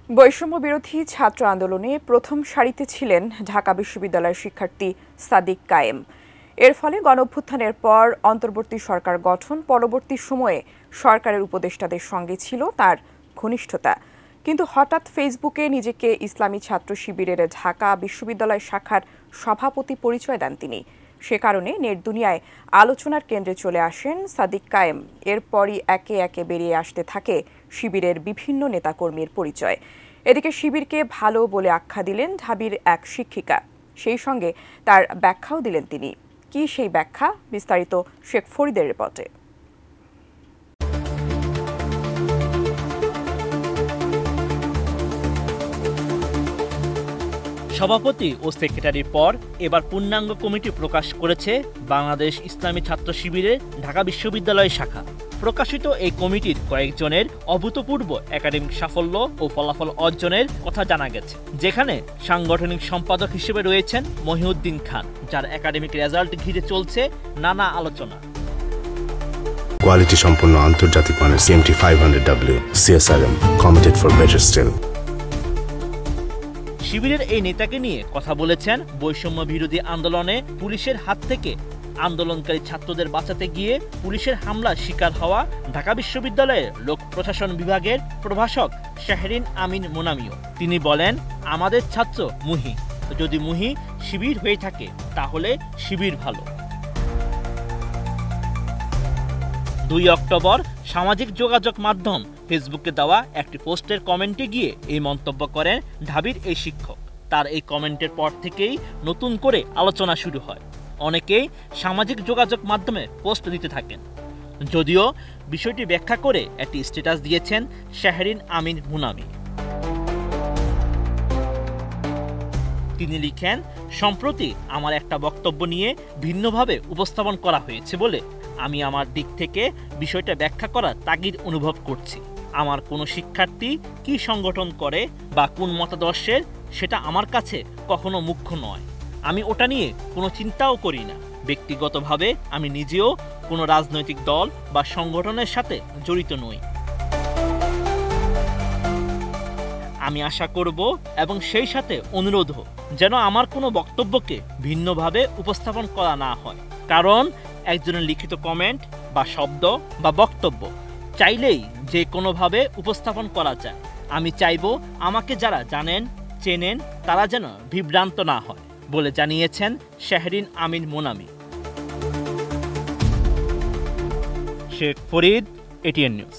বৈষম্য বিরোধী ছাত্র আন্দোলনে প্রথম সারিতে ছিলেন ঢাকা বিশ্ববিদ্যালয়ের শিক্ষার্থী সাদিক কায়েম। এর ফলে গণঅভ্যুত্থানের পর অন্তর্বর্তী সরকার গঠন পরবর্তী সময়ে সরকারের উপদেষ্টাদের সঙ্গে ছিল তার ঘনিষ্ঠতা। কিন্তু হঠাৎ ফেসবুকে নিজেকে ইসলামী ছাত্র শিবিরের ঢাকা বিশ্ববিদ্যালয় শাখার সভাপতি পরিচয় দেন তিনি। সে কারণে নেট দুনিয়ায় আলোচনার কেন্দ্রে চলে আসেন সাদিক কায়েম। এরপরই একে একে বেরিয়ে আসতে থাকে শিবিরের বিভিন্ন নেতাকর্মীর পরিচয়। এদিকে শিবিরকে ভালো বলে আখ্যা দিলেন ঢাবির এক শিক্ষিকা। সেই সঙ্গে তার ব্যাখ্যাও দিলেন তিনি। কি সেই ব্যাখ্যা, বিস্তারিত শেখ ফরিদের রিপোর্টে। সভাপতি ও সেক্রেটারির পর এবার পূর্ণাঙ্গ কমিটি প্রকাশ করেছে বাংলাদেশ ইসলামী ছাত্র শিবিরের ঢাকা বিশ্ববিদ্যালয় শাখা। প্রকাশিত এই কমিটির কয়েকজনের অভূতপূর্ব একাডেমিক সাফল্য ও ফলাফল অর্জনের কথা জানা গেছে, যেখানে সাংগঠনিক সম্পাদক হিসেবে রয়েছেন মহিউদ্দিন খান, যার একাডেমিক রেজাল্ট ঘিরে চলছে নানা আলোচনা। কোয়ালিটি সম্পন্ন আন্তর্জাতিক মানের CMT 500W CSRM committed for better still. শিবিরের এই নেতাকে নিয়ে কথা বলেছেন বৈষম্য বিরোধী আন্দোলনে পুলিশের হাত থেকে আন্দোলনকারী ছাত্রদের বাঁচাতে গিয়ে পুলিশের হামলার শিকার হওয়া ঢাকা বিশ্ববিদ্যালয়ের লোক প্রশাসন বিভাগের প্রভাষক শাহরিন আমিন মোনামিও। তিনি বলেন, আমাদের ছাত্র মুহি, যদি মুহি শিবির হয়ে থাকে তাহলে শিবির ভালো। 2 অক্টোবর সামাজিক যোগাযোগ মাধ্যম ফেসবুকে দেওয়া একটি পোস্টের কমেন্টে গিয়ে এই মন্তব্য করেন ঢাবির এই শিক্ষক। তার এই কমেন্টের পর থেকেই নতুন করে আলোচনা শুরু হয়। অনেকেই সামাজিক যোগাযোগ মাধ্যমে পোস্ট দিতে থাকেন। যদিও বিষয়টি ব্যাখ্যা করে একটি স্ট্যাটাস দিয়েছেন শাহরিন আমিন মুনামি। তিনি লিখেন, সম্প্রতি আমার একটা বক্তব্য নিয়ে ভিন্নভাবে উপস্থাপন করা হয়েছে বলে আমি আমার দিক থেকে বিষয়টা ব্যাখ্যা করার তাগিদ অনুভব করছি। আমার কোনো শিক্ষার্থী কি সংগঠন করে বা কোন মতাদর্শের, সেটা আমার কাছে কখনো মুখ্য নয়। আমি ওটা নিয়ে কোনো চিন্তাও করি না। ব্যক্তিগতভাবে আমি নিজেও কোনো রাজনৈতিক দল বা সংগঠনের সাথে জড়িত নই। আমি আশা করব এবং সেই সাথে অনুরোধও যেন আমার কোনো বক্তব্যকে ভিন্নভাবে উপস্থাপন করা না হয়, কারণ একজনের লিখিত কমেন্ট বা শব্দ বা বক্তব্য চাইলেই যে কোনোভাবে উপস্থাপন করা যায়। আমি চাইব আমাকে যারা জানেন চেনেন তারা যেন বিভ্রান্ত না হয় বলে জানিয়েছেন শাহরিন আমিন মোনামি। Sheikh Farid, ATN news.